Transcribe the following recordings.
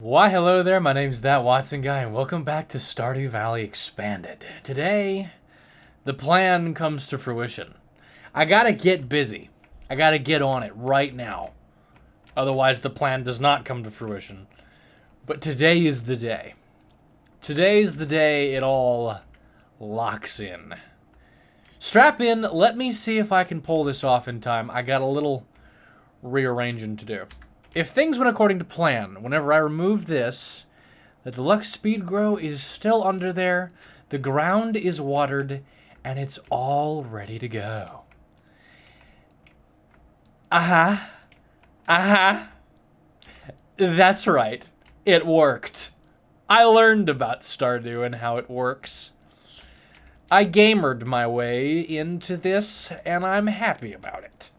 Why, hello there, my name's That Watson Guy, and welcome back to Stardew Valley Expanded. Today, the plan comes to fruition. I gotta get busy. I gotta get on it right now. Otherwise, the plan does not come to fruition. But today is the day. Today's the day it all locks in. Strap in, let me see if I can pull this off in time. I got a little rearranging to do. If things went according to plan, whenever I remove this, the deluxe speed grow is still under there, the ground is watered, and it's all ready to go. That's right. It worked. I learned about Stardew and how it works. I gamered my way into this, and I'm happy about it.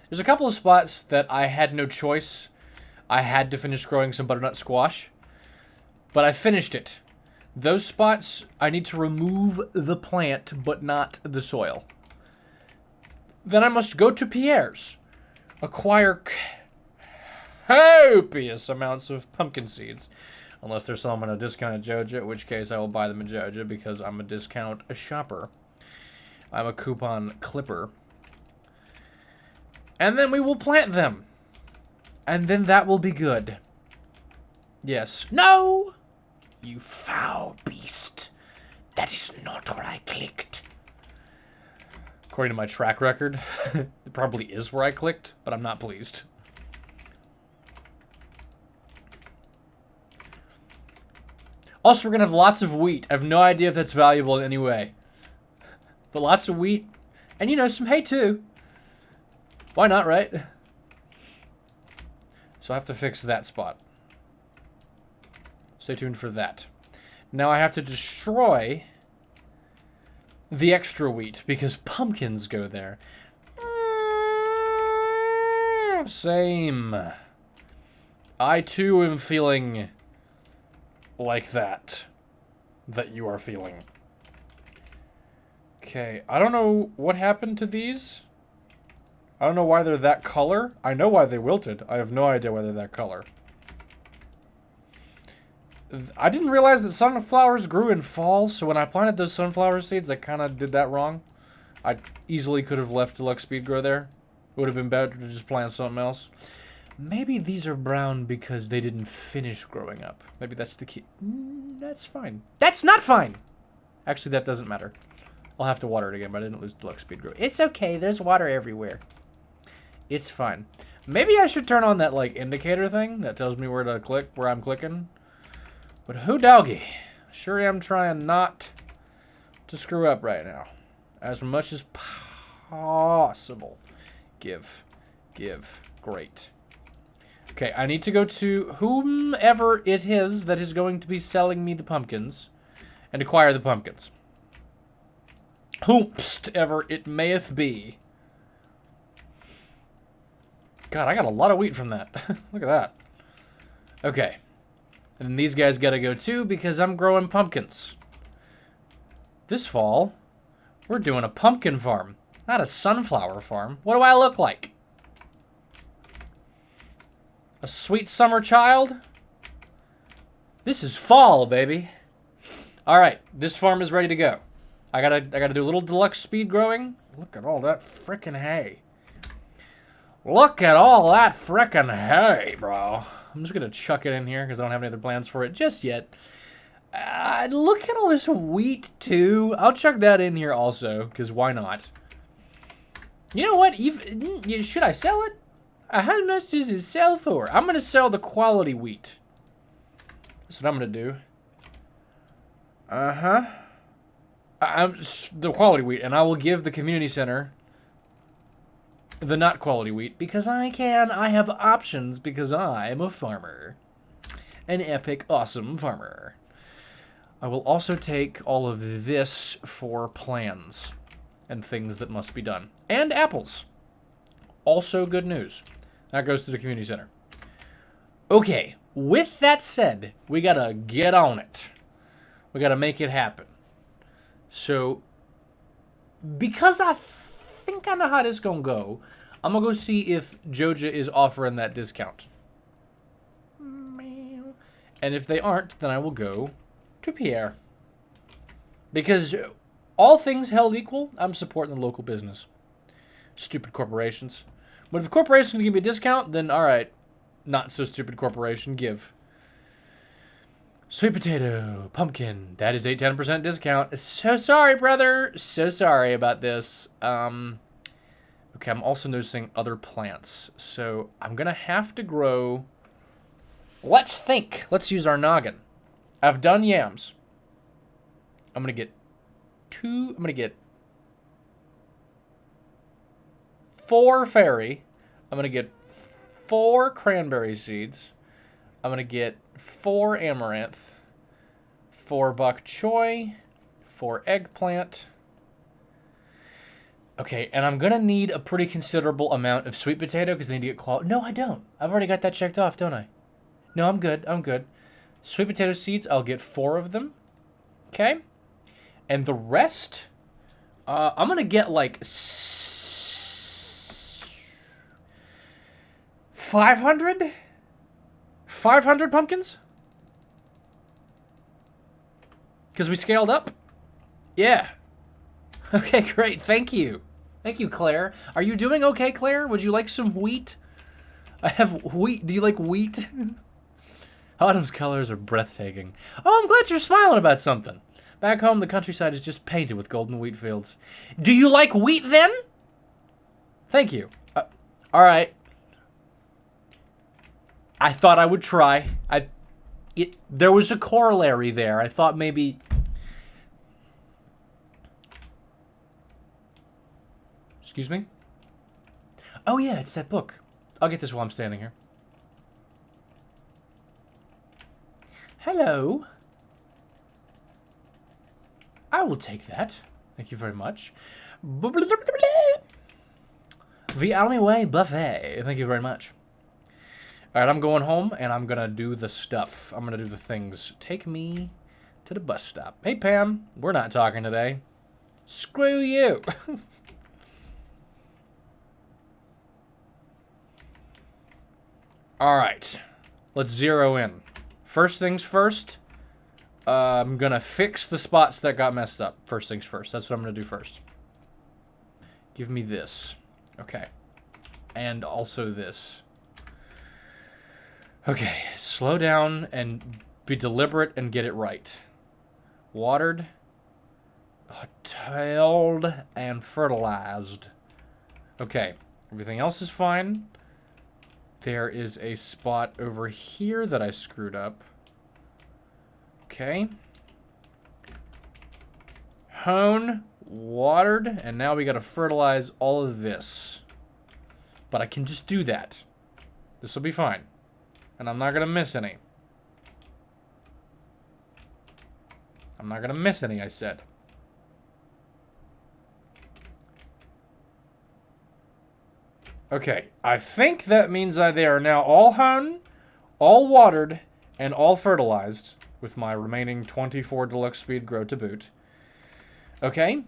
There's a couple of spots that I had no choice. I had to finish growing some butternut squash, but I finished it. Those spots, I need to remove the plant, but not the soil. Then I must go to Pierre's, acquire copious amounts of pumpkin seeds. Unless they're selling them at a discount at Joja, in which case I will buy them at Joja because I'm a discount shopper. I'm a coupon clipper. And then we will plant them. And then that will be good. Yes. No! You foul beast. That is not where I clicked. According to my track record, it probably is where I clicked, but I'm not pleased. Also, we're going to have lots of wheat. I have no idea if that's valuable in any way. But lots of wheat. And, you know, some hay, too. Why not, right? So I have to fix that spot. Stay tuned for that. Now I have to destroy the extra wheat because pumpkins go there. Same. I too am feeling like that you are feeling. Okay, I don't know what happened to these. I don't know why they're that color. I know why they wilted. I have no idea why they're that color. I didn't realize that sunflowers grew in fall, so when I planted those sunflower seeds, I kind of did that wrong. I easily could have left Deluxe Speed grow there. It would have been better to just plant something else. Maybe these are brown because they didn't finish growing up. Maybe that's the key. That's fine. That's not fine! Actually, that doesn't matter. I'll have to water it again, but I didn't lose Deluxe Speed grow. It's okay. There's water everywhere. It's fine. Maybe I should turn on that, like, indicator thing that tells me where to click, where I'm clicking. But who doggy? Sure am trying not to screw up right now. As much as possible. Give. Great. Okay, I need to go to whomever it is that is going to be selling me the pumpkins and acquire the pumpkins. Whomst ever it mayeth be. God, I got a lot of wheat from that. Look at that. Okay. And these guys gotta go too because I'm growing pumpkins. This fall, we're doing a pumpkin farm, not a sunflower farm. What do I look like? A sweet summer child? This is fall, baby. Alright, this farm is ready to go. I gotta do a little deluxe speed growing. Look at all that frickin' hay. Look at all that frickin' hay, bro. I'm just going to chuck it in here because I don't have any other plans for it just yet. Look at all this wheat, too. I'll chuck that in here also because why not? You know what? Should I sell it? How much does it sell for? I'm going to sell the quality wheat. That's what I'm going to do. The quality wheat. And I will give the community center the not quality wheat, because I have options, because I'm a farmer. An epic, awesome farmer. I will also take all of this for plans and things that must be done. And apples. Also good news. That goes to the community center. Okay, with that said, we gotta get on it. We gotta make it happen. So, because I think I know how this is gonna go, I'm gonna go see if Joja is offering that discount. And if they aren't, then I will go to Pierre. Because all things held equal, I'm supporting the local business. Stupid corporations. But if the corporation can give me a discount, then alright. Not so stupid corporation, give. Sweet potato, pumpkin. That is a 10% discount. So sorry, brother. So sorry about this. Okay, I'm also noticing other plants. So I'm going to have to grow... Let's think. Let's use our noggin. I've done yams. I'm going to get 4 fairy. I'm going to get 4 cranberry seeds. I'm going to get 4 amaranth. 4 bok choy. 4 eggplant. Okay, and I'm going to need a pretty considerable amount of sweet potato because I need to get quality. No, I don't. I've already got that checked off, don't I? No, I'm good. I'm good. Sweet potato seeds, I'll get 4 of them. Okay. And the rest, I'm going to get like 500? 500 pumpkins? Because we scaled up? Yeah. Okay, great. Thank you. Thank you, Claire. Are you doing okay, Claire? Would you like some wheat? I have wheat. Do you like wheat? Autumn's colors are breathtaking. Oh, I'm glad you're smiling about something. Back home, the countryside is just painted with golden wheat fields. Do you like wheat, then? Thank you. All right. I thought I would try. There was a corollary there. I thought maybe... Excuse me? Oh, yeah, it's that book. I'll get this while I'm standing here. Hello. I will take that. Thank you very much. The Alleyway Buffet. Thank you very much. All right, I'm going home, and I'm going to do the stuff. I'm going to do the things. Take me to the bus stop. Hey, Pam. We're not talking today. Screw you. All right. Let's zero in. First things first, I'm going to fix the spots that got messed up. First things first. That's what I'm going to do first. Give me this. Okay. And also this. Okay. Slow down and be deliberate and get it right. Watered, tilled, and fertilized. Okay. Everything else is fine. There is a spot over here that I screwed up. Okay. Hone, watered, and now we gotta fertilize all of this. But I can just do that. This will be fine. And I'm not gonna miss any. I'm not gonna miss any, I said. Okay, I think that means they are now all hone, all watered, and all fertilized, with my remaining 24 deluxe speed grow to boot. Okay.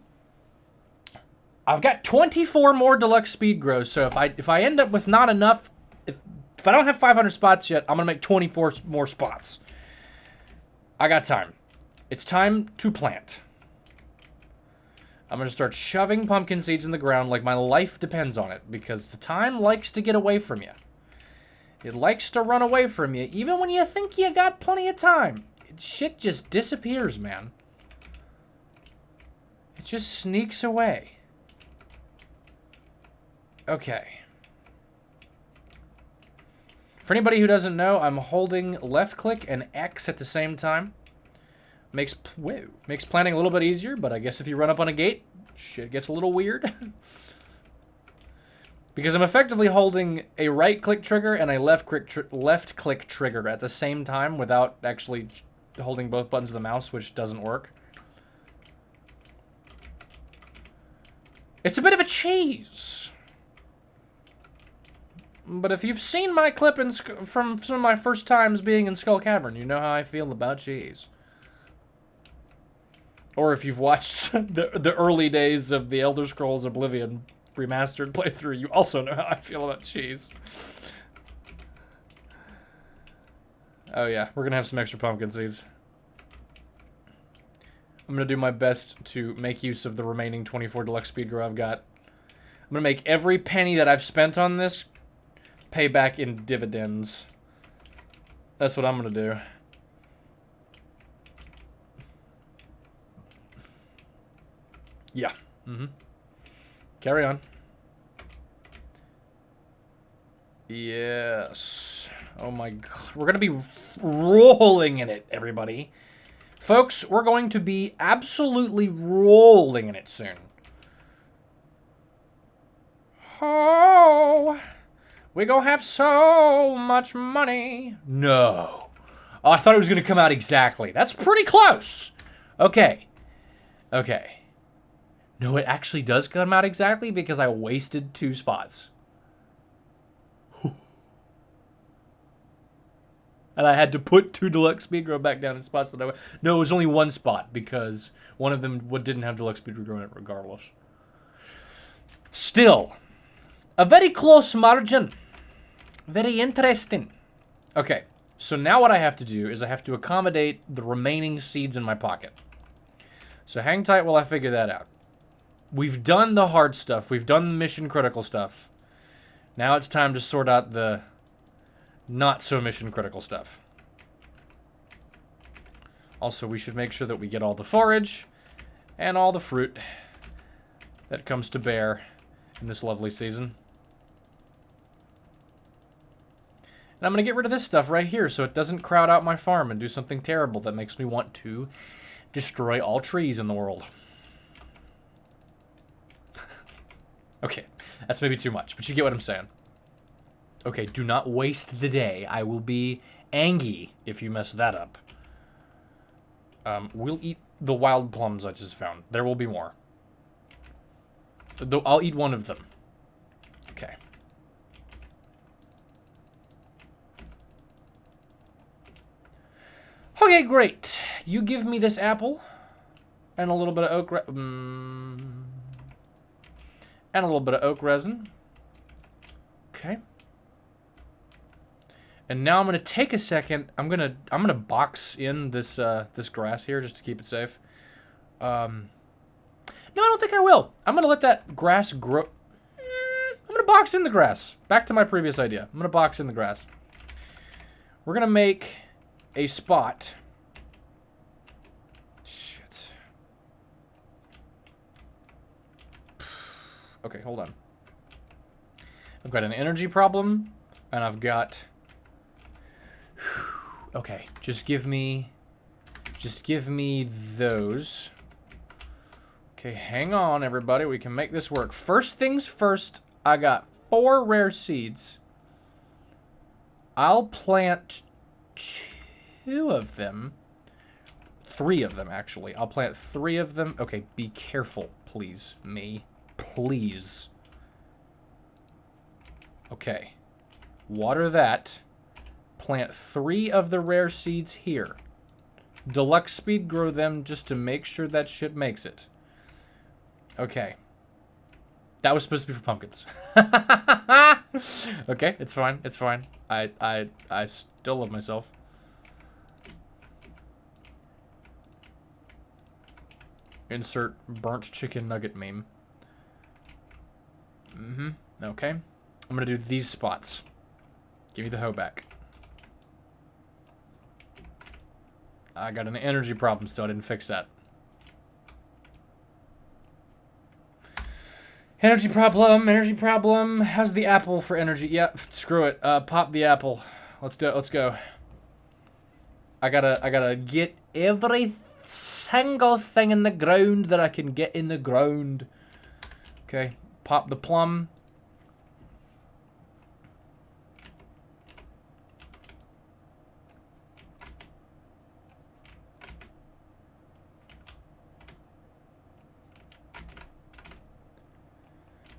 I've got 24 more deluxe speed grows, so if I end up with not enough, if I don't have 500 spots yet, I'm going to make 24 more spots. I got time. It's time to plant. I'm going to start shoving pumpkin seeds in the ground like my life depends on it, because the time likes to get away from you. It likes to run away from you, even when you think you got plenty of time. Shit just disappears, man. It just sneaks away. Okay. For anybody who doesn't know, I'm holding left click and X at the same time. Makes planting a little bit easier, but I guess if you run up on a gate, shit gets a little weird. Because I'm effectively holding a right-click trigger and a left-click trigger at the same time without actually holding both buttons of the mouse, which doesn't work. It's a bit of a cheese. But if you've seen my clip from some of my first times being in Skull Cavern, you know how I feel about cheese. Or if you've watched the early days of the Elder Scrolls Oblivion remastered playthrough, you also know how I feel about cheese. Oh yeah, we're gonna have some extra pumpkin seeds. I'm gonna do my best to make use of the remaining 24 deluxe speed grow I've got. I'm gonna make every penny that I've spent on this pay back in dividends. That's what I'm gonna do. Yeah. Mm-hmm. Carry on. Yes. Oh my god. We're gonna be rolling in it, everybody. Folks, we're going to be absolutely rolling in it soon. Oh, we gonna have so much money. No. Oh, I thought it was gonna come out exactly. That's pretty close. Okay. Okay. No, it actually does come out exactly because I wasted 2 spots. And I had to put 2 deluxe speed grow back down in spots that I... No, it was only 1 spot because one of them didn't have deluxe speed grow in it regardless. Still, a very close margin. Very interesting. Okay, so now what I have to do is I have to accommodate the remaining seeds in my pocket. So hang tight while I figure that out. We've done the hard stuff. We've done the mission critical stuff. Now it's time to sort out the not so mission critical stuff. Also, we should make sure that we get all the forage and all the fruit that comes to bear in this lovely season. And I'm going to get rid of this stuff right here so it doesn't crowd out my farm and do something terrible that makes me want to destroy all trees in the world. Okay, that's maybe too much, but you get what I'm saying. Okay, do not waste the day. I will be angry if you mess that up. We'll eat the wild plums I just found. There will be more. I'll eat one of them. Okay. Okay, great. You give me this apple and a little bit of oak and a little bit of oak resin. Okay. And now I'm gonna take a second. I'm gonna box in this this grass here just to keep it safe. No, I don't think I will. I'm gonna let that grass grow. I'm gonna box in the grass. Back to my previous idea. I'm gonna box in the grass. We're gonna make a spot. Shit. Okay, hold on. I've got an energy problem, and I've got... Okay, just give me those. Okay, hang on, everybody. We can make this work. First things first, I got 4 rare seeds. I'll plant 2 of them. 3 of them, actually. I'll plant 3 of them. Okay, be careful, please, me. Please. Okay. Water that. Plant 3 of the rare seeds here. Deluxe speed grow them just to make sure that shit makes it. Okay. That was supposed to be for pumpkins. Okay, it's fine. It's fine. I still love myself. Insert burnt chicken nugget meme. Okay. I'm gonna do these spots. Give me the hoe back. I got an energy problem still. I didn't fix that. Energy problem, energy problem. How's the apple for energy? Yep, screw it. Pop the apple. Let's do it. Let's go. I gotta get every single thing in the ground that I can get in the ground. Okay, pop the plum.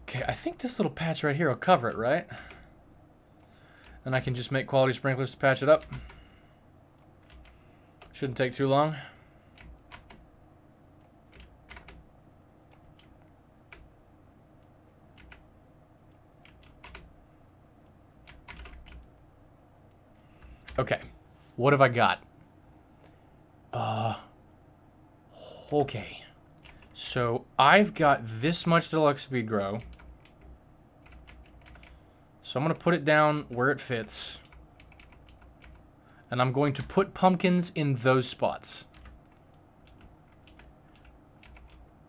Okay, I think this little patch right here will cover it, right? And I can just make quality sprinklers to patch it up. Shouldn't take too long. Okay. What have I got? Okay. So I've got this much deluxe speed grow. So I'm going to put it down where it fits. And I'm going to put pumpkins in those spots.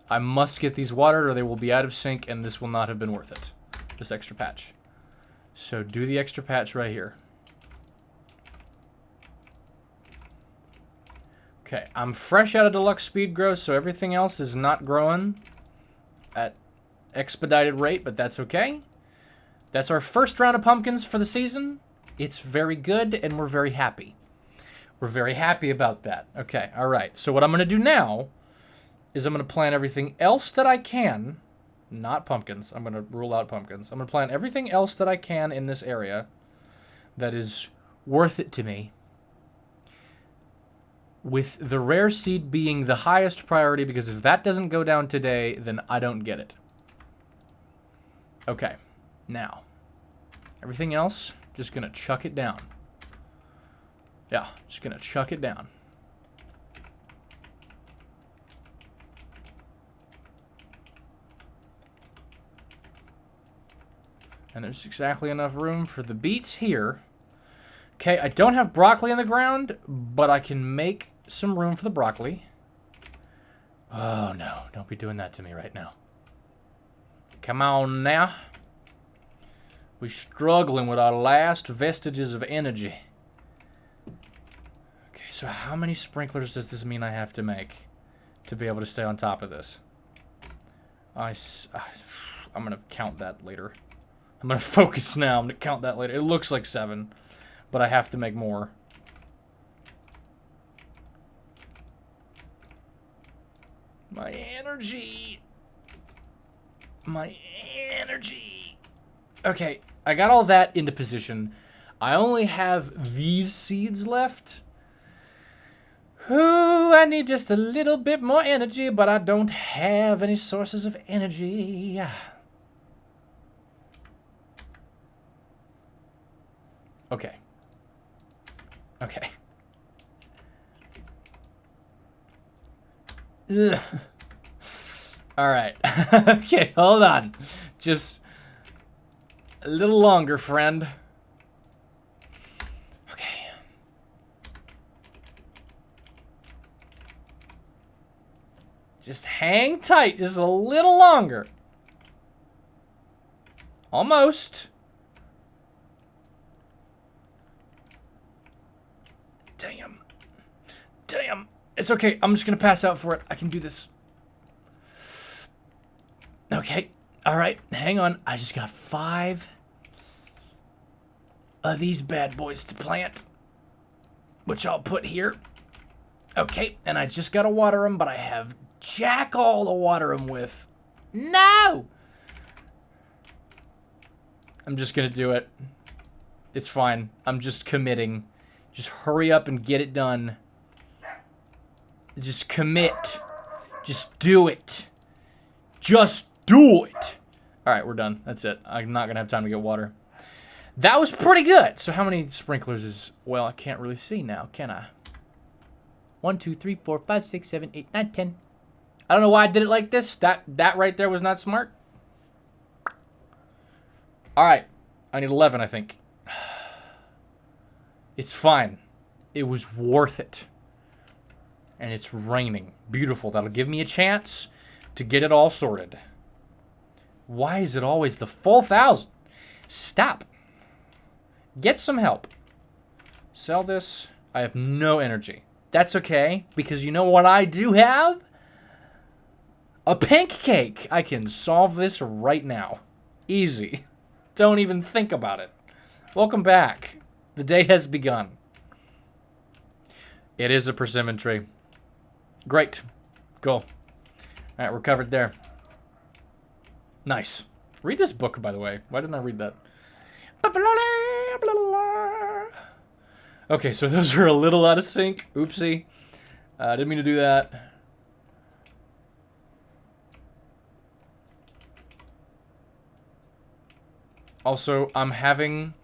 I must get these watered or they will be out of sync and this will not have been worth it. This extra patch. So do the extra patch right here. Okay, I'm fresh out of deluxe speed growth, so everything else is not growing at expedited rate, but that's okay. That's our first round of pumpkins for the season. It's very good, and we're very happy. We're very happy about that. Okay, all right. So what I'm going to do now is I'm going to plant everything else that I can. Not pumpkins. I'm going to rule out pumpkins. I'm going to plant everything else that I can in this area that is worth it to me. With the rare seed being the highest priority, because if that doesn't go down today, then I don't get it. Okay, now, everything else, just gonna chuck it down. Yeah, just gonna chuck it down. And there's exactly enough room for the beets here. Okay, I don't have broccoli in the ground, but I can make some room for the broccoli. Oh, no. Don't be doing that to me right now. Come on now. We're struggling with our last vestiges of energy. Okay, so how many sprinklers does this mean I have to make to be able to stay on top of this? I'm going to count that later. I'm going to focus now. I'm going to count that later. It looks like 7, but I have to make more. My energy. My energy. Okay, I got all that into position. I only have these seeds left. Ooh, I need just a little bit more energy, but I don't have any sources of energy. Okay. Okay. Ugh. All right. Okay, hold on. Just a little longer, friend. Okay. Just hang tight just a little longer. Almost. Damn. Damn. It's okay. I'm just going to pass out for it. I can do this. Okay. All right. Hang on. I just got 5 of these bad boys to plant, which I'll put here. Okay. And I just got to water them, but I have jack all to water them with. No! I'm just going to do it. It's fine. I'm just committing. Just hurry up and get it done. Just commit. Just do it. Just do it. Alright, we're done. That's it. I'm not going to have time to get water. That was pretty good. So how many sprinklers is... Well, I can't really see now, can I? 1, 2, 3, 4, 5, 6, 7, 8, 9, 10. I don't know why I did it like this. That right there was not smart. Alright. I need 11, I think. It's fine. It was worth it. And it's raining. Beautiful. That'll give me a chance to get it all sorted. Why is it always the full 1,000? Stop. Get some help. Sell this. I have no energy. That's okay, because you know what I do have? A pancake. I can solve this right now. Easy. Don't even think about it. Welcome back. The day has begun. It is a persimmon tree. Great. Cool. Alright, we're covered there. Nice. Read this book, by the way. Why didn't I read that? Okay, so those are a little out of sync. Oopsie. Didn't mean to do that. Also, I'm having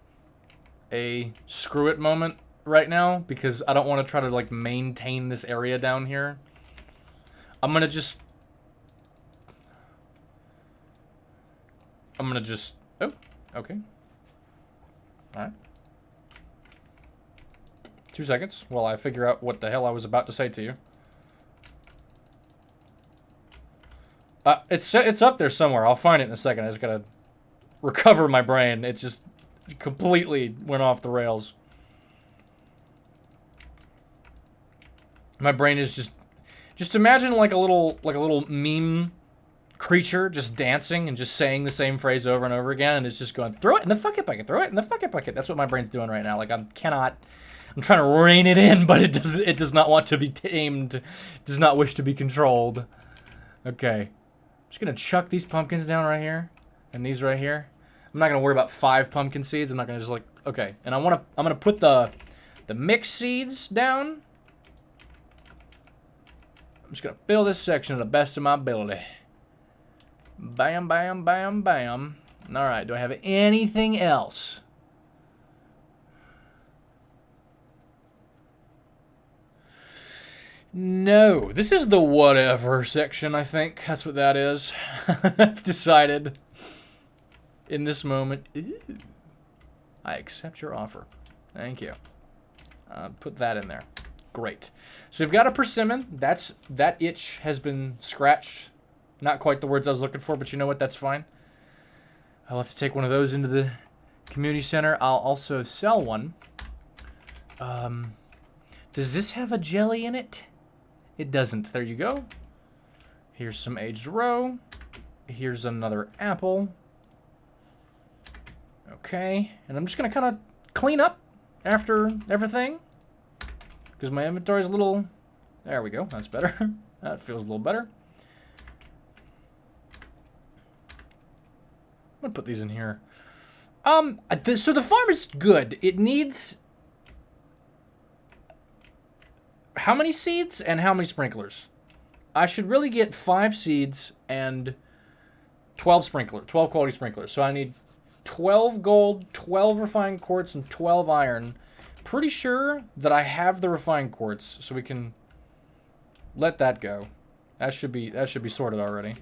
a screw it moment right now because I don't want to try to like maintain this area down here. I'm gonna just oh, okay. Alright. 2 seconds while I figure out what the hell I was about to say to you. It's up there somewhere. I'll find it in a second. I just gotta recover my brain. It just completely went off the rails. My brain is just imagine like a little meme creature just dancing and just saying the same phrase over and over again, and it's just going, throw it in the fucking bucket, throw it in the fucking bucket. That's what my brain's doing right now. Like I'm trying to rein it in, but it does not want to be tamed. It does not wish to be controlled. Okay. I'm just gonna chuck these pumpkins down right here. And these right here. I'm not gonna worry about 5 pumpkin seeds. I'm not gonna just like, okay. And I'm gonna put the mixed seeds down. I'm just gonna fill this section to the best of my ability. Bam, bam, bam, bam. Alright, do I have anything else? No. This is the whatever section, I think. That's what that is. I've decided in this moment. Ooh, I accept your offer. Thank you. Put that in there. Great. So we've got a persimmon. That itch has been scratched. Not quite the words I was looking for, but you know what? That's fine. I'll have to take one of those into the community center. I'll also sell one. Does this have a jelly in it? It doesn't. There you go. Here's some aged roe. Here's another apple. Okay. And I'm just going to kind of clean up after everything. Because my inventory is a little... There we go. That's better. That feels a little better. I'm going to put these in here. So the farm is good. It needs... How many seeds and how many sprinklers? I should really get 5 seeds and 12 quality sprinklers. So I need 12 gold, 12 refined quartz, and 12 iron. Pretty sure that I have the refined quartz, so we can let that go. That should be sorted already.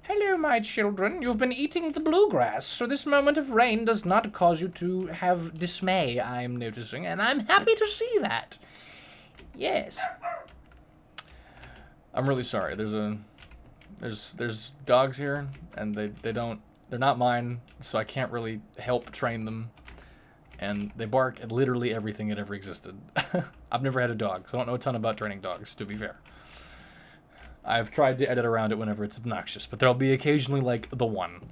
Hello, my children. You've been eating the bluegrass, so this moment of rain does not cause you to have dismay, I'm noticing, and I'm happy to see that. Yes. I'm really sorry. There's dogs here, and they're not mine, so I can't really help train them. And they bark at literally everything that ever existed. I've never had a dog, so I don't know a ton about training dogs, to be fair. I've tried to edit around it whenever it's obnoxious, but there'll be occasionally, like, the one.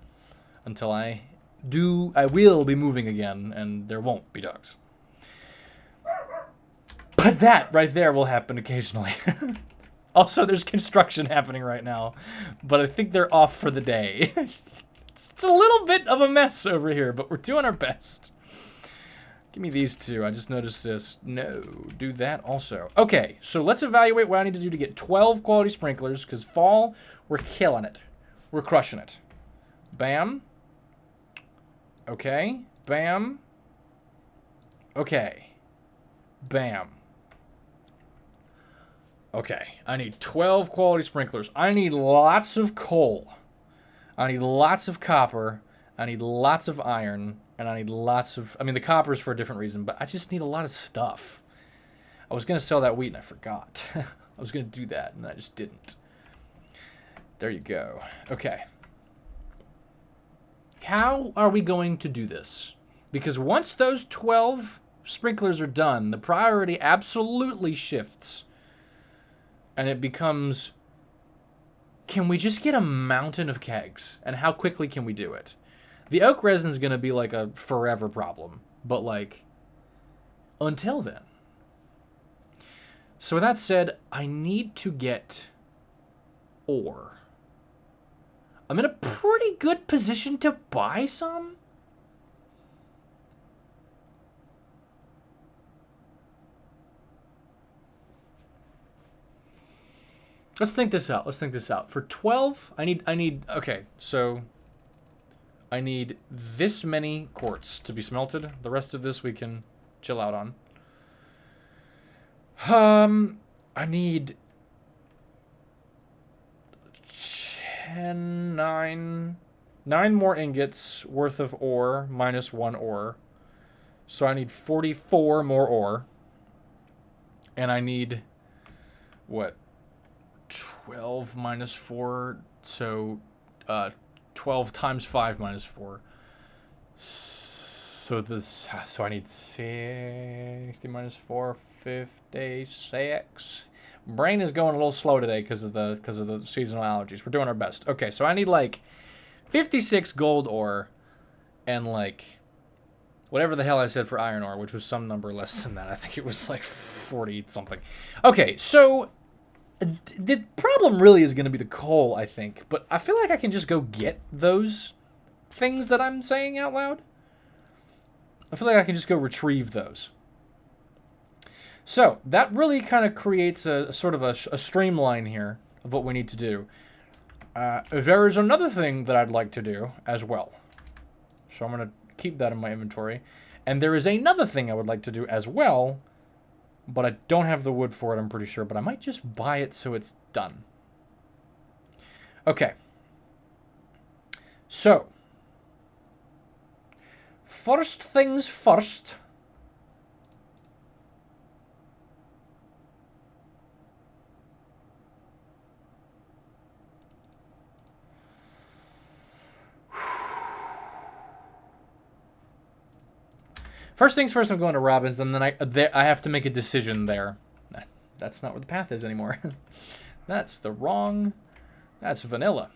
Until I will be moving again, and there won't be dogs. But that right there will happen occasionally. Also, there's construction happening right now, but I think they're off for the day. It's a little bit of a mess over here, but we're doing our best. Give me these two. I just noticed this. No, do that also. Okay, so let's evaluate what I need to do to get 12 quality sprinklers, because fall, we're killing it. We're crushing it. Bam. Okay. Bam. Okay. Bam. Okay, I need 12 quality sprinklers. I need lots of coal. I need lots of copper. I need lots of iron. And I need lots of... I mean, the copper is for a different reason, but I just need a lot of stuff. I was going to sell that wheat, and I forgot. I was going to do that, and I just didn't. There you go. Okay. How are we going to do this? Because once those 12 sprinklers are done, the priority absolutely shifts. And it becomes, can we just get a mountain of kegs? And how quickly can we do it? The oak resin is going to be like a forever problem. But like, until then. So with that said, I need to get ore. I'm in a pretty good position to buy some. Let's think this out. For 12, I need, okay, so I need this many quartz to be smelted. The rest of this we can chill out on. I need 9 more ingots worth of ore minus 1 ore. So I need 44 more ore. And I need, what, 12 minus 4. So 12 times 5 minus 4. So I need 60 minus 4, 56. Brain is going a little slow today because of the seasonal allergies. We're doing our best. Okay, so I need like 56 gold ore and like whatever the hell I said for iron ore, which was some number less than that. I think it was like 40 something. Okay, so the problem really is going to be the coal, I think. But I feel like I can just go get those things that I'm saying out loud. I feel like I can just go retrieve those. So that really kind of creates a sort of a streamline here of what we need to do. There is another thing that I'd like to do as well. So I'm going to keep that in my inventory. And there is another thing I would like to do as well, but I don't have the wood for it, I'm pretty sure. But I might just buy it so it's done. Okay. So, first things first. First things first, I'm going to Robin's, and then I have to make a decision there. That's not where the path is anymore. That's the wrong... That's vanilla.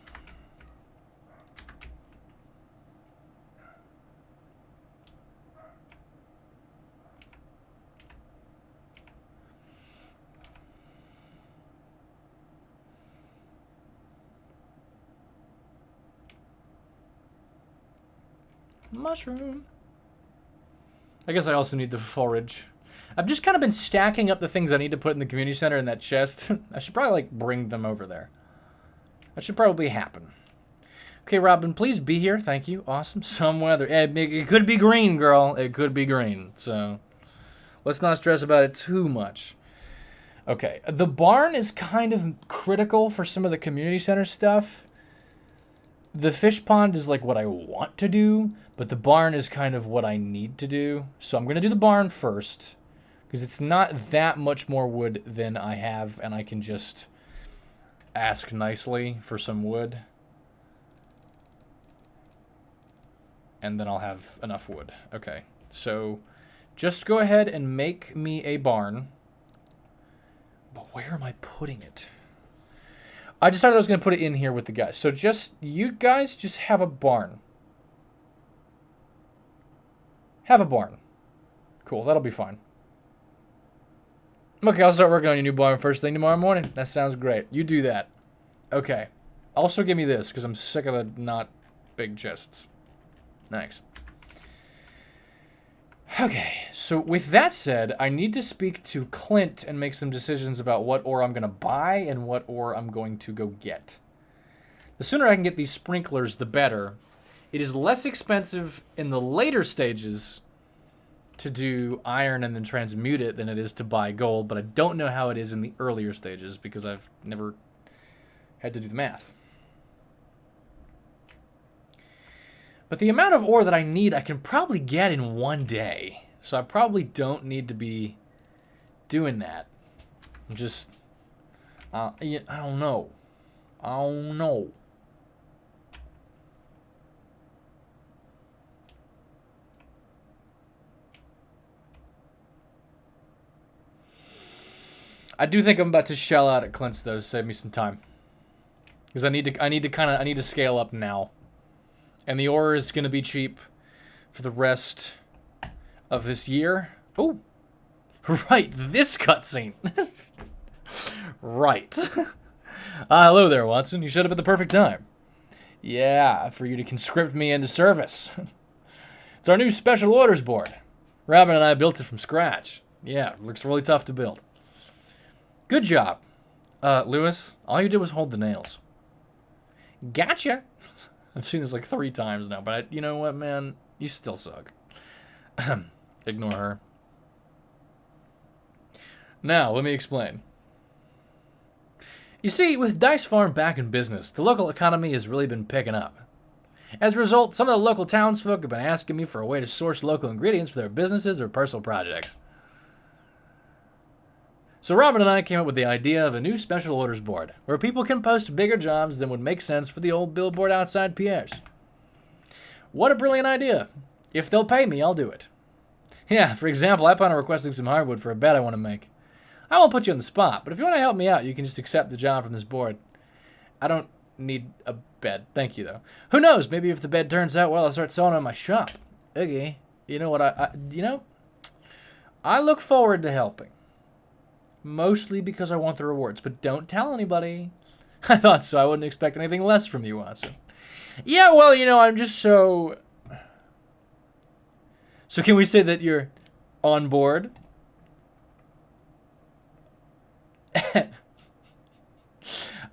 Mushroom. I guess I also need the forage. I've just kind of been stacking up the things I need to put in the community center in that chest. I should probably, like, bring them over there. That should probably happen. Okay, Robin, please be here. Thank you. Awesome. Some weather. It could be green, girl. It could be green. So, let's not stress about it too much. Okay. The barn is kind of critical for some of the community center stuff. The fish pond is, like, what I want to do, but the barn is kind of what I need to do. So I'm going to do the barn first, because it's not that much more wood than I have, and I can just ask nicely for some wood. And then I'll have enough wood. Okay, so just go ahead and make me a barn. But where am I putting it? I decided I was going to put it in here with the guys. So you guys just have a barn. Have a barn. Cool, that'll be fine. Okay, I'll start working on your new barn first thing tomorrow morning. That sounds great. You do that. Okay. Also give me this, because I'm sick of the not big chests. Thanks. Okay, so with that said, I need to speak to Clint and make some decisions about what ore I'm going to buy and what ore I'm going to go get. The sooner I can get these sprinklers, the better. It is less expensive in the later stages to do iron and then transmute it than it is to buy gold, but I don't know how it is in the earlier stages because I've never had to do the math. But the amount of ore that I need, I can probably get in one day. So I probably don't need to be doing that. I'm just... I don't know. I don't know. I do think I'm about to shell out at Clint's, though, to save me some time. Because I need to scale up now. And the ore is going to be cheap for the rest of this year. Oh, right, this cutscene. Right. Hello there, Watson. You showed up at the perfect time. Yeah, for you to conscript me into service. It's our new special orders board. Robin and I built it from scratch. Yeah, it looks really tough to build. Good job. Lewis, all you did was hold the nails. Gotcha. I've seen this like 3 times now, but you know what, man? You still suck. Ignore her. Now, let me explain. You see, with Dice Farm back in business, the local economy has really been picking up. As a result, some of the local townsfolk have been asking me for a way to source local ingredients for their businesses or personal projects. So Robin and I came up with the idea of a new special orders board, where people can post bigger jobs than would make sense for the old billboard outside Pierre's. What a brilliant idea. If they'll pay me, I'll do it. Yeah, for example, I plan on requesting some hardwood for a bed I want to make. I won't put you on the spot, but if you want to help me out, you can just accept the job from this board. I don't need a bed. Thank you, though. Who knows? Maybe if the bed turns out well, I'll start selling it in my shop. Okay. You know what I look forward to helping. Mostly because I want the rewards, but don't tell anybody. I thought so. I wouldn't expect anything less from you, Watson. Yeah, well, I'm just so... So can we say that you're on board?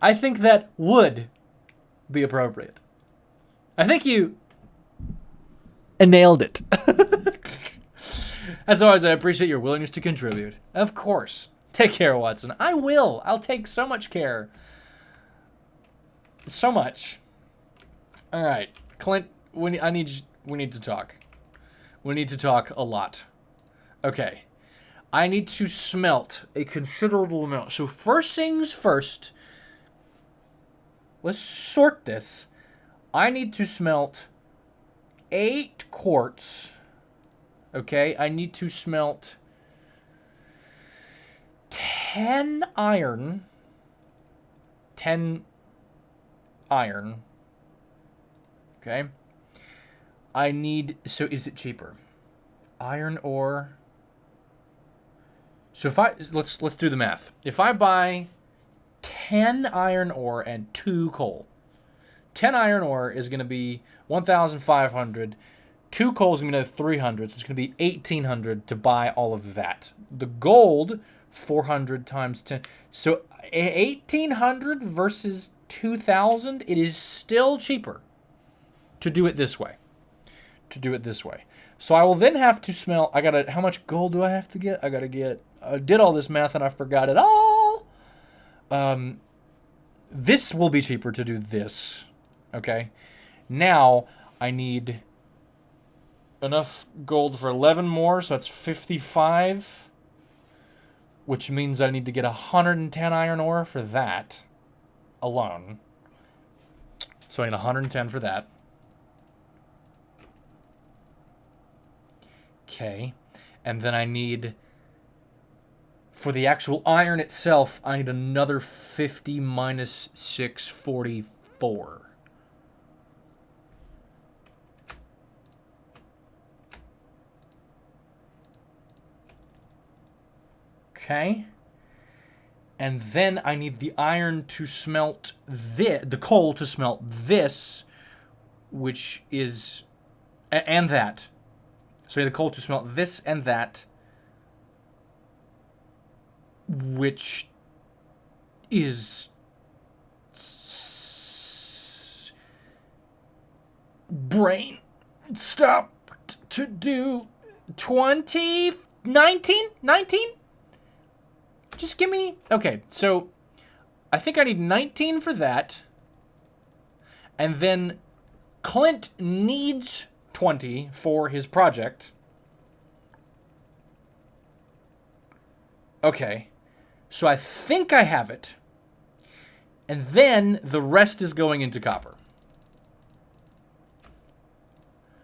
I think that would be appropriate. I think you nailed it. As always, I appreciate your willingness to contribute. Of course. Take care, Watson. I will. I'll take so much care. So much. All right, Clint. We need to talk. We need to talk a lot. Okay. I need to smelt a considerable amount. So first things first. Let's sort this. I need to smelt 8 quartz. Okay, I need to smelt 10 iron. 10 iron. Okay. I need... So is it cheaper? Iron ore... So if I... Let's do the math. If I buy 10 iron ore and 2 coal. 10 iron ore is going to be 1,500. 2 coal is going to be 300. So it's going to be 1,800 to buy all of that. The gold, 400 times 10. So 1,800 versus 2,000. It is still cheaper to do it this way. So I will then have to smelt... How much gold do I have to get? I got to get... I did all this math and I forgot it all. This will be cheaper to do this. Okay. Now I need enough gold for 11 more, so that's 55. Which means I need to get 110 iron ore for that alone. So I need 110 for that. Okay. And then I need... For the actual iron itself, I need another 50 minus 644. Okay. And then I need the iron to smelt this, the coal to smelt this, which is, and that. So I need the coal to smelt this and that, which is brain stopped to do 20, 19? Just give me, okay, so I think I need 19 for that, and then Clint needs 20 for his project. Okay. So I think I have it. And then the rest is going into copper.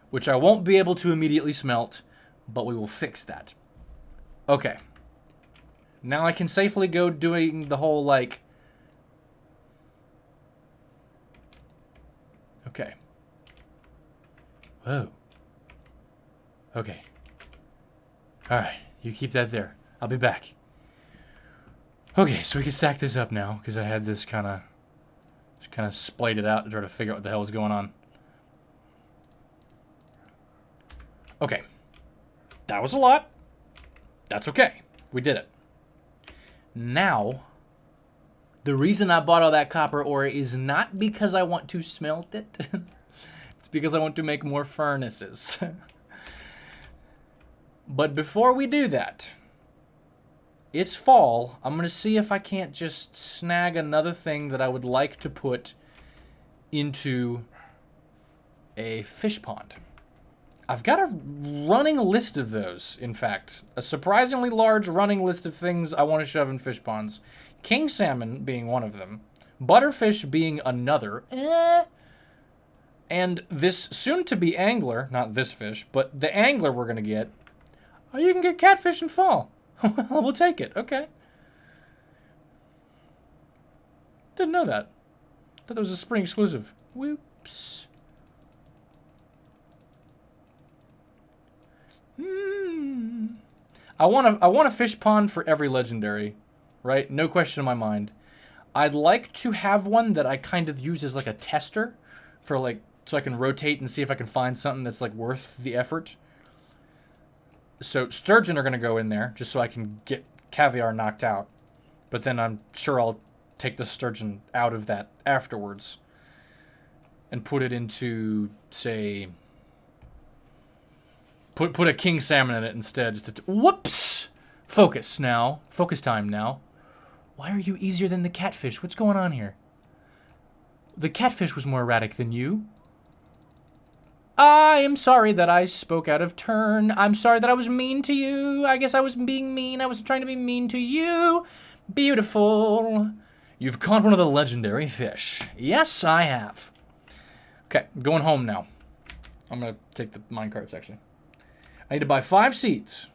Which I won't be able to immediately smelt, but we will fix that. Okay. Now I can safely go doing the whole, like... Okay. Whoa. Okay. Alright, you keep that there. I'll be back. Okay, so we can stack this up now, because I had this kind of splayed it out to try to figure out what the hell was going on. Okay. That was a lot. That's okay. We did it. Now, the reason I bought all that copper ore is not because I want to smelt it. It's because I want to make more furnaces. But before we do that, It's fall. I'm going to see if I can't just snag another thing that I would like to put into a fish pond. I've got a running list of those, in fact. A surprisingly large running list of things I want to shove in fish ponds. King salmon being one of them. Butterfish being another. And this soon-to-be angler, not this fish, but the angler we're going to get. Oh, you can get catfish in fall. We'll take it. Okay. Didn't know that. Thought that was a spring exclusive. Whoops. I want a fish pond for every legendary, right? No question in my mind. I'd like to have one that I kind of use as like a tester for like, so I can rotate and see if I can find something that's like worth the effort. So sturgeon are going to go in there just so I can get caviar knocked out. But then I'm sure I'll take the sturgeon out of that afterwards and put it into, say, put a king salmon in it instead. Just to whoops! Focus now. Focus time now. Why are you easier than the catfish? What's going on here? The catfish was more erratic than you. I am sorry that I spoke out of turn. I'm sorry that I was mean to you. I guess I was being mean. I was trying to be mean to you. Beautiful. You've caught one of the legendary fish. Yes, I have. Okay, I'm going home now. I'm going to take the minecarts, actually. I need to buy 5 seeds.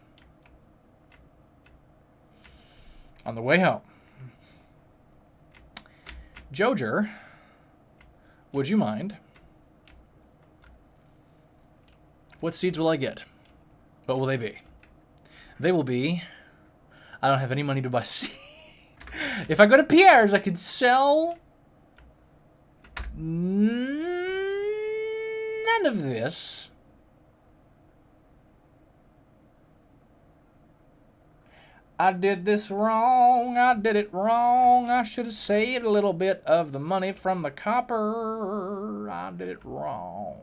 On the way home. Jojer, would you mind? What seeds will I get? What will they be? They will be... I don't have any money to buy seeds. If I go to Pierre's, I could sell... none of this. I did this wrong. I did it wrong. I should have saved a little bit of the money from the copper. I did it wrong.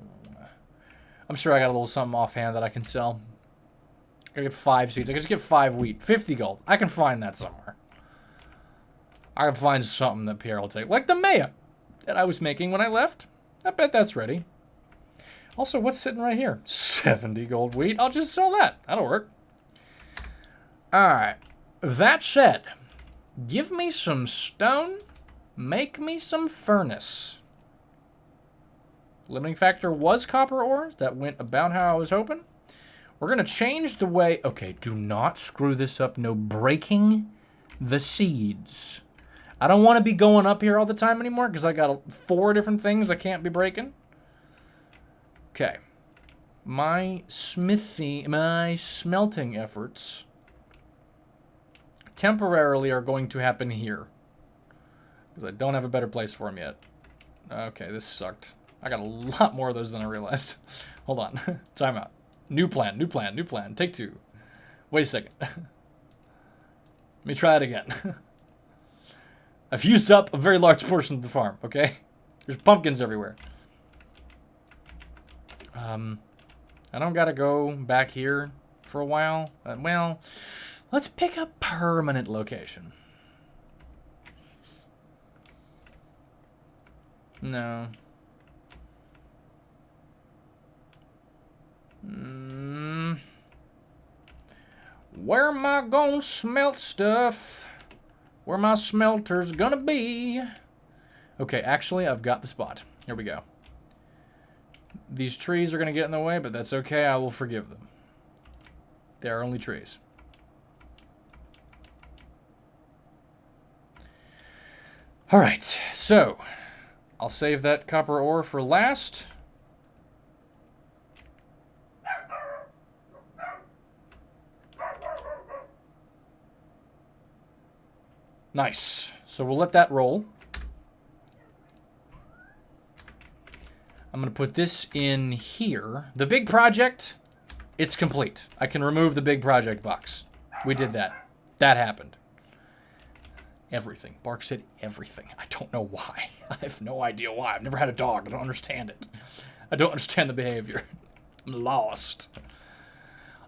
I'm sure I got a little something offhand that I can sell. I can get 5 seeds. I can just get 5 wheat. 50 gold. I can find that somewhere. I can find something that Pierre will take. Like the Maya that I was making when I left. I bet that's ready. Also, what's sitting right here? 70 gold wheat. I'll just sell that. That'll work. Alright. That said, give me some stone. Make me some furnace. Limiting factor was copper ore. That went about how I was hoping. We're going to change the way... Okay, do not screw this up. No breaking the seeds. I don't want to be going up here all the time anymore because I got 4 different things I can't be breaking. Okay. My smelting efforts temporarily are going to happen here. Because I don't have a better place for them yet. Okay, this sucked. I got a lot more of those than I realized. Hold on. Time out. New plan, new plan, new plan. Take 2. Wait a second. Let me try it again. I've used up a very large portion of the farm, okay? There's pumpkins everywhere. I don't gotta go back here for a while. Well, let's pick a permanent location. No. Where am I gonna smelt stuff? Where my smelter's gonna be? Okay, actually, I've got the spot. Here we go. These trees are gonna get in the way, but that's okay. I will forgive them. They are only trees. Alright, so I'll save that copper ore for last. Nice. So we'll let that roll. I'm going to put this in here. The big project, it's complete. I can remove the big project box. We did that. That happened. Everything. Bark said everything. I don't know why. I have no idea why. I've never had a dog. I don't understand it. I don't understand the behavior. I'm lost.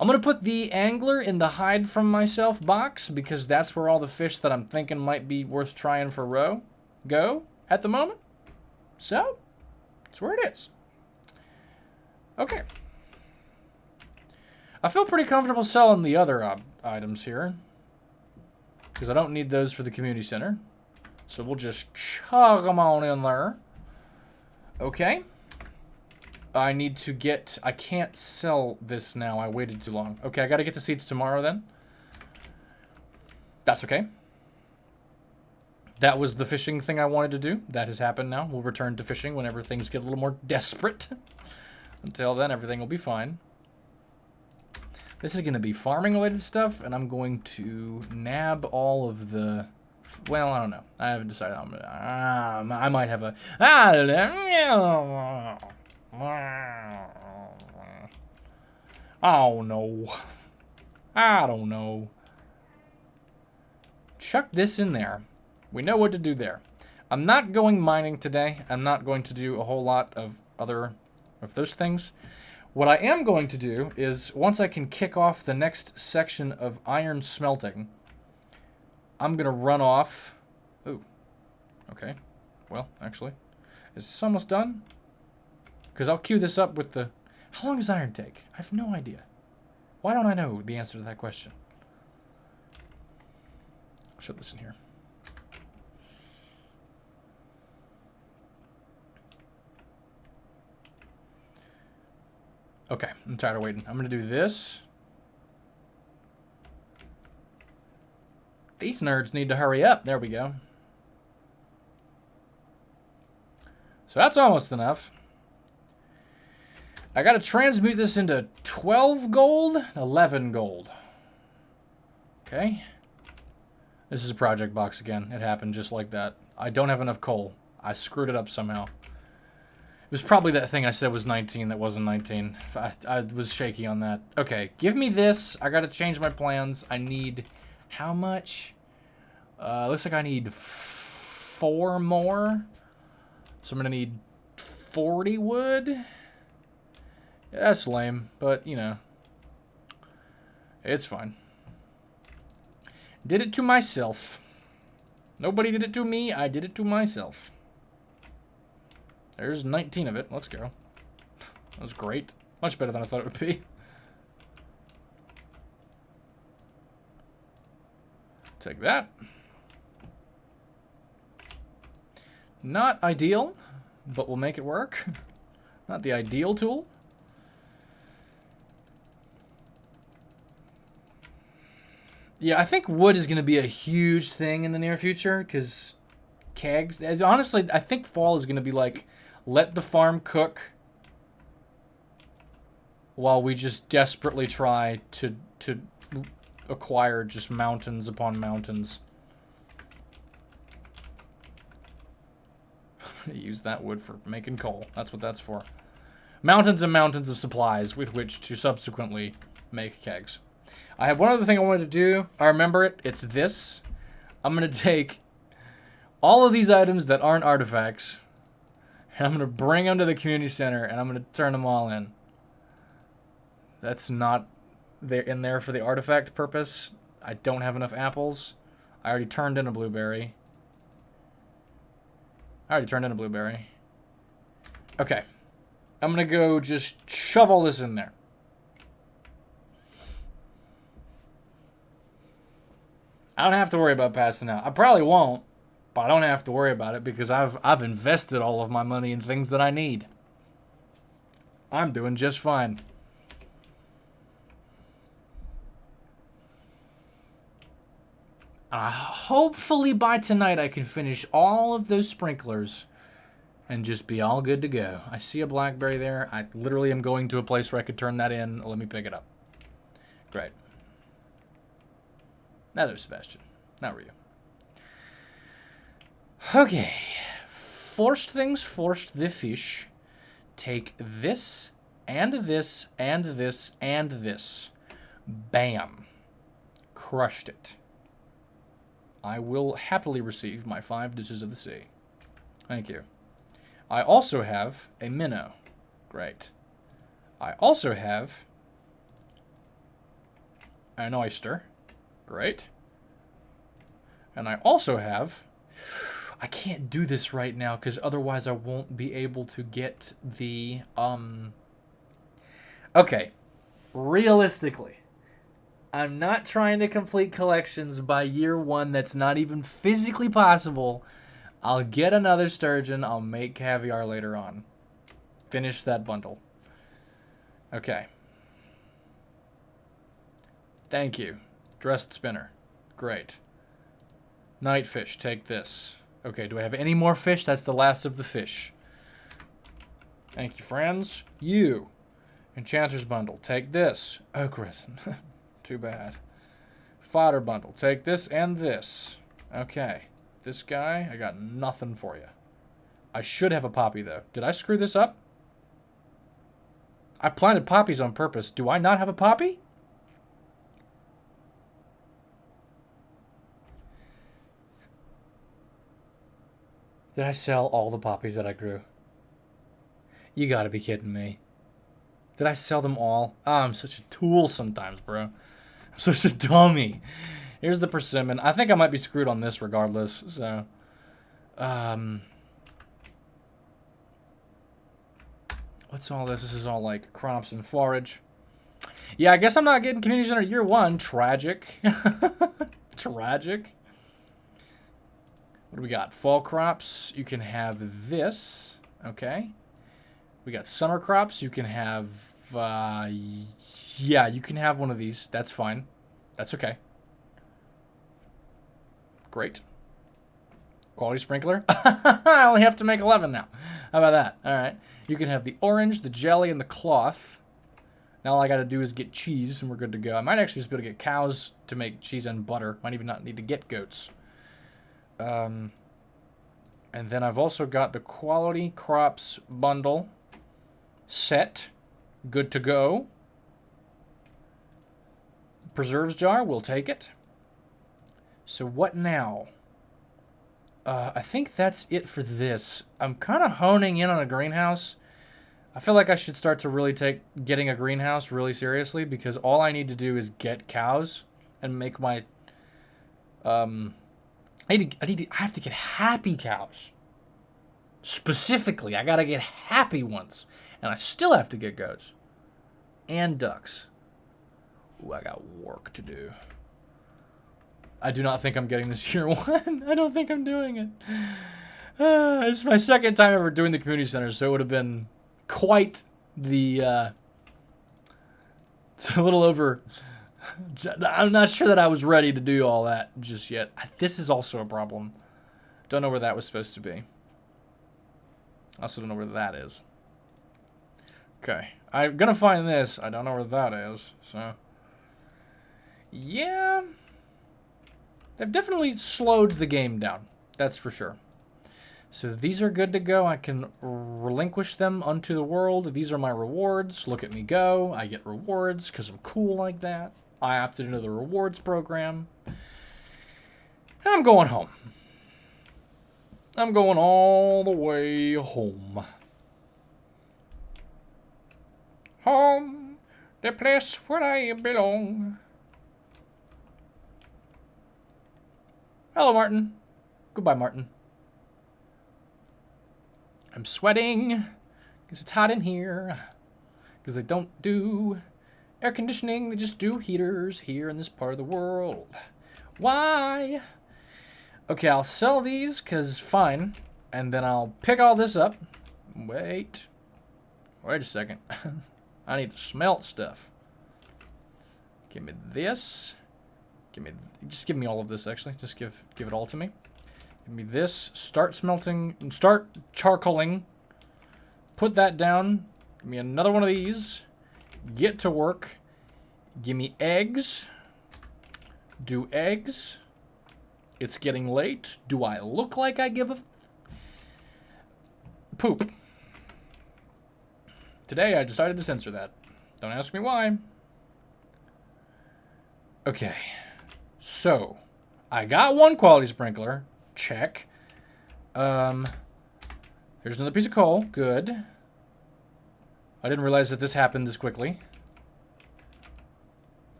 I'm going to put the angler in the hide from myself box because that's where all the fish that I'm thinking might be worth trying for roe go at the moment. So, that's where it is. Okay. I feel pretty comfortable selling the other items here because I don't need those for the community center. So we'll just chug them on in there. Okay. I need to get... I can't sell this now. I waited too long. Okay, I got to get the seeds tomorrow then. That's okay. That was the fishing thing I wanted to do. That has happened now. We'll return to fishing whenever things get a little more desperate. Until then, everything will be fine. This is going to be farming-related stuff, and I'm going to nab all of the... Well, I don't know. I haven't decided. I might have a... I don't know. I don't know. Chuck this in there. We know what to do there. I'm not going mining today. I'm not going to do a whole lot of other of those things. What I am going to do is, once I can kick off the next section of iron smelting, I'm going to run off... Ooh. Okay. Well, actually. Is this almost done? Because I'll queue this up with the... How long does iron take? I have no idea. Why don't I know the answer to that question? I'll shut this in here. Okay, I'm tired of waiting. I'm going to do this. These nerds need to hurry up. There we go. So that's almost enough. I got to transmute this into 12 gold, 11 gold. Okay. This is a project box again. It happened just like that. I don't have enough coal. I screwed it up somehow. It was probably that thing I said was 19 that wasn't 19. I was shaky on that. Okay, give me this. I got to change my plans. I need... How much? Looks like I need 4 more. So I'm going to need 40 wood. That's lame, but, you know. It's fine. Did it to myself. Nobody did it to me. I did it to myself. There's 19 of it. Let's go. That was great. Much better than I thought it would be. Take that. Not ideal, but we'll make it work. Not the ideal tool. Yeah, I think wood is going to be a huge thing in the near future, because kegs... Honestly, I think fall is going to be like, let the farm cook while we just desperately try to acquire just mountains upon mountains. I'm going to use that wood for making coal. That's what that's for. Mountains and mountains of supplies with which to subsequently make kegs. I have one other thing I wanted to do. I remember it. It's this. I'm going to take all of these items that aren't artifacts, and I'm going to bring them to the community center, and I'm going to turn them all in. That's not in there for the artifact purpose. I don't have enough apples. I already turned in a blueberry. Okay. I'm going to go just shove all this in there. I don't have to worry about passing out. I probably won't, but I don't have to worry about it because I've invested all of my money in things that I need. I'm doing just fine. Hopefully by tonight I can finish all of those sprinklers and just be all good to go. I see a blackberry there. I literally am going to a place where I could turn that in. Let me pick it up. Great. Now there's Sebastian. Now were you. Okay. First things first, the fish. Take this, and this, and this, and this. Bam. Crushed it. I will happily receive my 5 dishes of the sea. Thank you. I also have a minnow. Great. I also have an oyster. Great. And I also have... I can't do this right now because otherwise I won't be able to get the... Okay. Realistically, I'm not trying to complete collections by year 1. That's not even physically possible. I'll get another sturgeon. I'll make caviar later on. Finish that bundle. Okay. Thank you. Dressed spinner. Great. Nightfish, take this. Okay, do I have any more fish? That's the last of the fish. Thank you, friends. You. Enchanter's bundle, take this. Oak resin. Too bad. Fodder bundle, take this and this. Okay. This guy, I got nothing for you. I should have a poppy, though. Did I screw this up? I planted poppies on purpose. Do I not have a poppy? Did I sell all the poppies that I grew? You gotta be kidding me. Did I sell them all? Oh, I'm such a tool sometimes, bro. I'm such a dummy. Here's the persimmon. I think I might be screwed on this regardless, so... What's all this? This is all, like, crops and forage. Yeah, I guess I'm not getting community center year 1. Tragic. Tragic. What do we got? Fall crops. You can have this. Okay. We got summer crops. You can have... yeah, you can have one of these. That's fine. That's okay. Great. Quality sprinkler. I only have to make 11 now. How about that? All right. You can have the orange, the jelly, and the cloth. Now all I got to do is get cheese, and we're good to go. I might actually just be able to get cows to make cheese and butter. Might even not need to get goats. And then I've also got the quality crops bundle set. Good to go. Preserves jar, we'll take it. So what now? I think that's it for this. I'm kind of honing in on a greenhouse. I feel like I should start to really take getting a greenhouse really seriously because all I need to do is get cows and make my... I have to get happy cows. Specifically, I gotta get happy ones. And I still have to get goats. And ducks. Ooh, I got work to do. I do not think I'm getting this year 1. I don't think I'm doing it. This is my second time ever doing the community center, so it would have been quite the... it's a little over... I'm not sure that I was ready to do all that just yet. This is also a problem. Don't know where that was supposed to be. Also don't know where that is. Okay. I'm gonna find this. I don't know where that is, so... Yeah... They've definitely slowed the game down. That's for sure. So these are good to go. I can relinquish them unto the world. These are my rewards. Look at me go. I get rewards because I'm cool like that. I opted into the rewards program. And I'm going home. I'm going all the way home. Home, the place where I belong. Hello, Martin. Goodbye, Martin. I'm sweating because it's hot in here. Because they don't do air conditioning. They just do heaters here in this part of the world. Why? Okay, I'll sell these because fine. And then I'll pick all this up. Wait a second. I need to smelt stuff. Give me this. Just give me all of this, actually. Just give it all to me. Give me this. Start smelting. Start charcoaling. Put that down. Give me another one of these. Get to work. Give me eggs. Do eggs. It's getting late. Do I look like I give a... Poop. Today, I decided to censor that. Don't ask me why. Okay. So, I got one quality sprinkler. Check. Here's another piece of coal. Good. I didn't realize that this happened this quickly.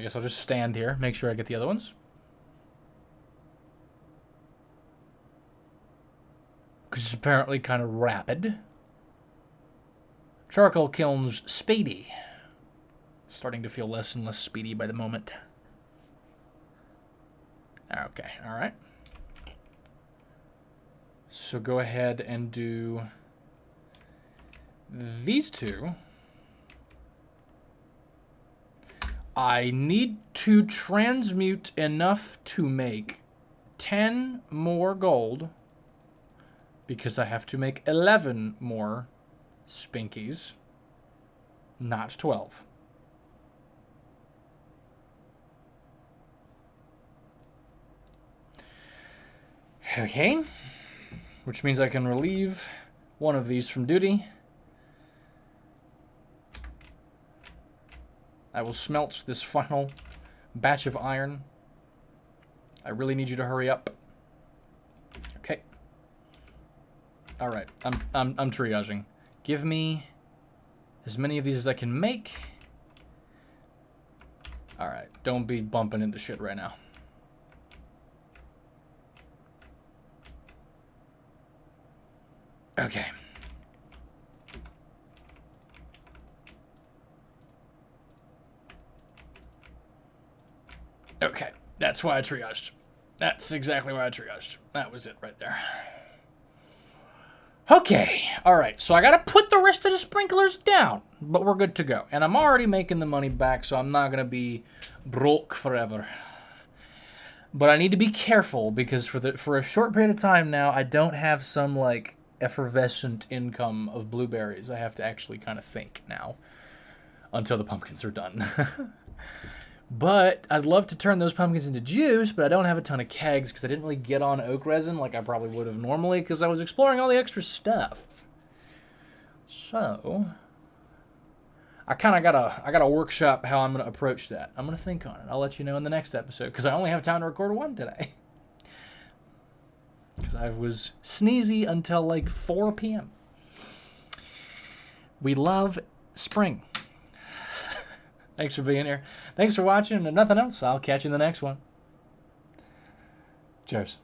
I guess I'll just stand here, make sure I get the other ones. Because it's apparently kind of rapid. Charcoal kiln's speedy. Starting to feel less and less speedy by the moment. Okay, alright. So go ahead and do these two. I need to transmute enough to make 10 more gold because I have to make 11 more spinkies, not 12. Okay, which means I can relieve one of these from duty. I will smelt this final batch of iron. I really need you to hurry up. Okay. All right, I'm triaging. Give me as many of these as I can make. All right, don't be bumping into shit right now. Okay. Okay, that's why I triaged. That's exactly why I triaged. That was it right there. Okay, alright, so I gotta put the rest of the sprinklers down, but we're good to go. And I'm already making the money back, so I'm not gonna be broke forever. But I need to be careful, because for a short period of time now, I don't have some, like, effervescent income of blueberries. I have to actually kind of think now, until the pumpkins are done. But I'd love to turn those pumpkins into juice, but I don't have a ton of kegs because I didn't really get on oak resin like I probably would have normally because I was exploring all the extra stuff. So I kind of gotta workshop how I'm gonna approach that. I'm gonna think on it. I'll let you know in the next episode because I only have time to record one today. Because I was sneezy until like 4 p.m. We love spring. Thanks for being here. Thanks for watching, and if nothing else, I'll catch you in the next one. Cheers.